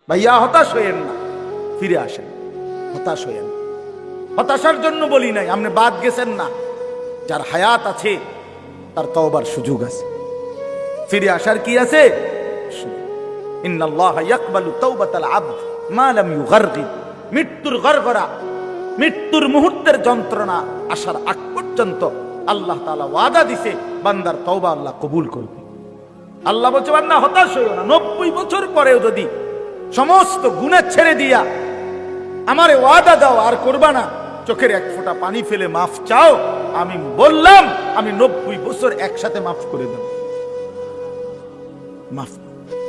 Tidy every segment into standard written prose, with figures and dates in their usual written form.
ভাইয়া হতাশ হইয়েন না, ফিরে আসেন, হতাশ হইয়েন। হতাশার জন্য বলি নাই, আপনি বাদ গেছেন না। যার হায়াত আছে তার তওবার সুযোগ আছে, ফিরে আসার কি আছে? ইন্নাল্লাহা ইয়াকবালু তাওবাতাল আবদ মা লাম ইউগারগির। মৃত্যুর গড়গড়া, মৃত্যুর মুহূর্তের যন্ত্রণা আসার আগ পর্যন্ত আল্লাহ তাআলা ওয়াদা দিছে বান্দার তওবা আল্লাহ কবুল করবে। আল্লাহ বলছে বান্দা হতাশ হইও না, 90 বছর পরেও যদি সমস্ত গুনাহ ছেড়ে দিয়া আমারে ওয়াদা দাও আর করবা না, চোখের এক ফোঁটা পানি ফেলে মাফ চাও, আমি বললাম আমি 90 বছর একসাথে মাফ করে দেব। মাফ,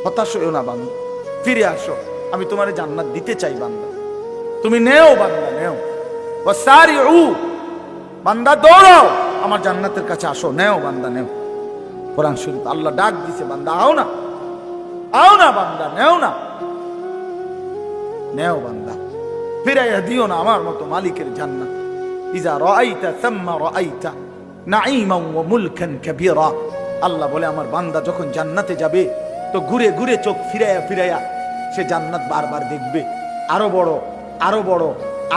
হতাশ হইও না বান্দা, ফিরে আসো, আমি তোমারে জান্নাত দিতে চাই বান্দা, তুমি নেও বান্দা, নেও। ওয়াসারিউ, বান্দা দৌড়াও, আমার জান্নাতের কাছে আসো, নেও বান্দা, নেও। কোরআন শরীফ আল্লাহ ডাক দিছে, বান্দা আও না, আও না বান্দা, নেও না, নেও বান্দা, ফিরাইয়া দিও না আমার মতো মালিকের জান্নাত। ইজা রাআইতা সাম্মা রাআইতা নাঈমান ওয়া মুলকান কাবীরা। আল্লাহ বলে আমার বান্দা যখন জান্নাতে যাবে তো ঘুরে ঘুরে চোখ ফিরাইয়া ফিরাইয়া সে জান্নাত বারবার দেখবে, আরো বড়, আরো বড়,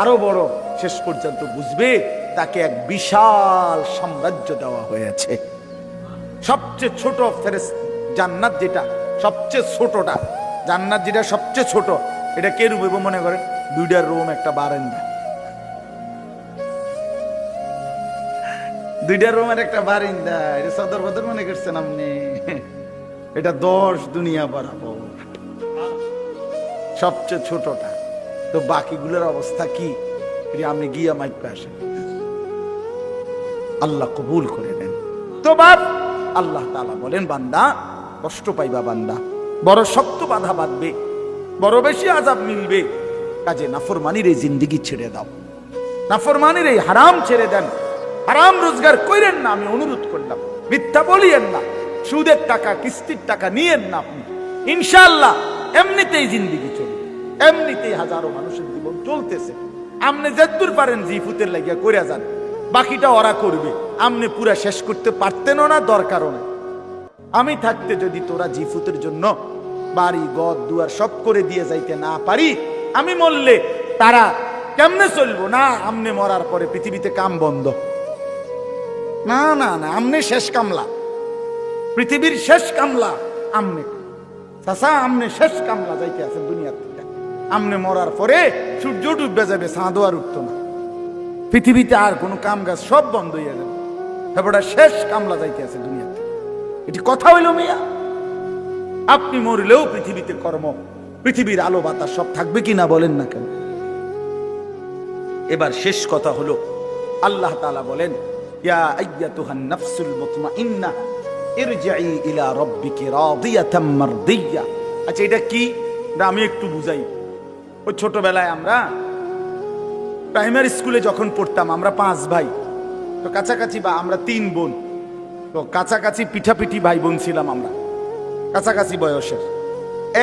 আরো বড়, শেষ পর্যন্ত বুঝবে তাকে এক বিশাল সাম্রাজ্য দেওয়া হয়েছে। সবচেয়ে ছোট জান্নাত যেটা সবচেয়ে ছোটটা, জান্নাত যেটা সবচেয়ে ছোট, এটা কে রূপে মনে করেন? 2টা রুম, একটা বারান্দা, 2টা রুমের একটা বারান্দা, এটা সদর বদর মনে করছেন আপনি? এটা 10 দুনিয়া বরাবর সবচেয়ে ছোটটা। তো বাকিগুলোর অবস্থা কি? আপনি গিয়া মাইপে আসেন, আল্লাহ কবুল করে দেন। তো বাপ আল্লাহ তাআলা বলেন বান্দা কষ্ট পাইবা, বান্দা বড় শক্ত বাধা বাঁধবে, বড় বেশি আযাব মিলবে, কাজে নাফরমানির এই জিন্দেগি ছেড়ে দাও, নাফরমানির এই হারাম ছেড়ে দেন, হারাম রোজগার কইরেন না, আমি অনুরোধ করলাম। মিথ্যা বলিয়েন না, সুদের টাকা কিস্তির টাকা নিয়েন না আপনি, ইনশাআল্লাহ এমনিতেই জিন্দেগি চলবে, এমনিতেই হাজারো মানুষের জীবন চলতেছে। আপনি যতদূর পারেন জিফুতের লাগিয়া কইরা যান, বাকিটা ওরা করবে, আপনি পুরা শেষ করতে পারতেনও না, দরকারও না। আমি থাকতে যদি তোরা জিফুতের জন্য বাড়ি ঘর দুয়ার সব করে দিয়ে যাইতে না পারি, আমি মরলে তারা কেমনে চলবো? না, আমনে মরার পরে পৃথিবীতে কাম বন্ধ, না না না, আমনে শেষ কামলা, পৃথিবীর শেষ কামলা আমনে, চাচা আমনে শেষ কামলা যাইতে আছেন দুনিয়ার থেকে। আমনে মরার পরে সূর্য ডুবে যাবে, চাঁদও আর উঠতো না, পৃথিবীতে আর কোনো কাম কাজ সব বন্ধ হয়ে যাবে, তারপরে শেষ কামলা যাইতে আছে দুনিয়াতে। এটি কথা হইল মিয়া? আপনি মরলেও পৃথিবীতে কর্ম, পৃথিবীর আলো বাতাস সব থাকবে কিনা বলেন না কেন? এবার শেষ কথা হলো, আল্লাহ তাআলা বলেন ইয়া আইয়াতুহান নাফসুল মুতমাইন্না ইরজিই ইলা রাব্বিকি রাদিয়াতাম মারদিয়া। আচ্ছা এটা কি? আমি একটু বুঝাই। ওই ছোটবেলায় আমরা প্রাইমারি স্কুলে যখন পড়তাম, আমরা 5 ভাই, তো কাছাকাছি, বা আমরা 3 বোন, তো কাছাকাছি পিঠাপিঠি ভাই বোন ছিলাম আমরা, কাছাকাছি বয়সের,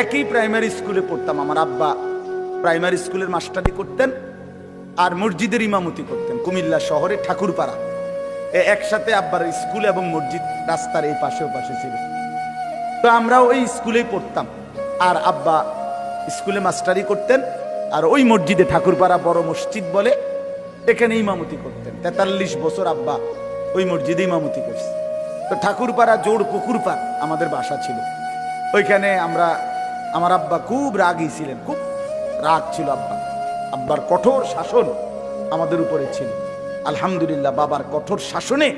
একই প্রাইমারি স্কুলে পড়তাম। আমার আব্বা প্রাইমারি স্কুলের মাস্টারি করতেন আর মসজিদের ইমামতি করতেন কুমিল্লা শহরে ঠাকুরপাড়া। একসাথে আব্বার স্কুল এবং মসজিদ রাস্তার এই পাশে ও পাশে ছিল। তো আমরা ওই স্কুলেই পড়তাম, আর আব্বা স্কুলে মাস্টারি করতেন আর ওই মসজিদে, ঠাকুরপাড়া বড় মসজিদ বলে, এখানে ইমামতি করতেন। 43 বছর আব্বা ওই মসজিদে ইমামতি করছে। তো ঠাকুরপাড়া জোড় পুকুর পাড় আমাদের বাসা ছিল, ওইখানে আমরা, আমার আব্বা খুব রাগী ছিলেন, খুব রাগ ছিল আব্বা, আব্বার কঠোর শাসন আমাদের উপরে ছিল। আলহামদুলিল্লাহ বাবার কঠোর শাসনে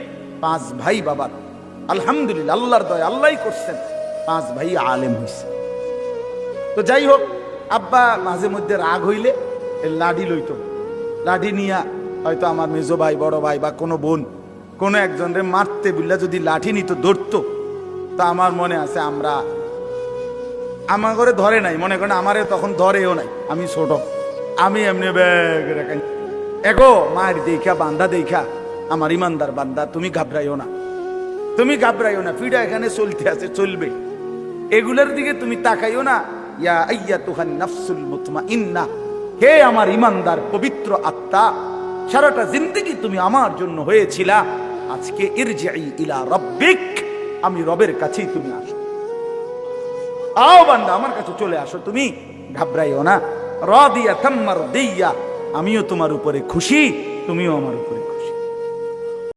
5 ভাই বাবার, আলহামদুলিল্লাহ আল্লাহর দয়া, আল্লাহই করছেন, 5 ভাই আলেম হয়েছে। তো যাই হোক, আব্বা মাঝে মধ্যে রাগ হইলে লাঠি লইত, লাঠি নিয়া হয়তো আমার মেজো ভাই, বড় ভাই বা কোনো বোন কোনো একজনের মারতে বললে যদি লাঠি নিত, ধরতো, তা আমার মনে আছে আমরা, আমার ঘরে ধরে নাই, মনে করেন আমারে তখন ধরেও নাই, আমি ছোট, আমি এমনি ব্যাগ রেখে, এগো মায়ের দেখা বান্দা দেখা, আমার ইমানদার বান্দা, তুমি ঘাবড়াইও না, তুমি ঘাবড়াইও না, ফিডা এখানে চলতে আছে, চলবে, এগুলোর দিকে তুমি তাকাইও না। ইয়া আইয়াতুহান নাফসুল মুতমাইন্না, হে আমার ইমানদার পবিত্র আত্মা, সারাটা জিন্দেগি তুমি আমার জন্য হয়েছিলা, আজকে ইরজিই ইলা রাব্বিক, আমি রবের কাছেই তুমি আসো, আও বান্দা আমার কাছে চলে আসো, তুমি ঘাবড়াইও না, রাদিয়াতাম মারদিয়া, আমিও তোমার উপরে খুশি, তুমিও আমার উপরে খুশি।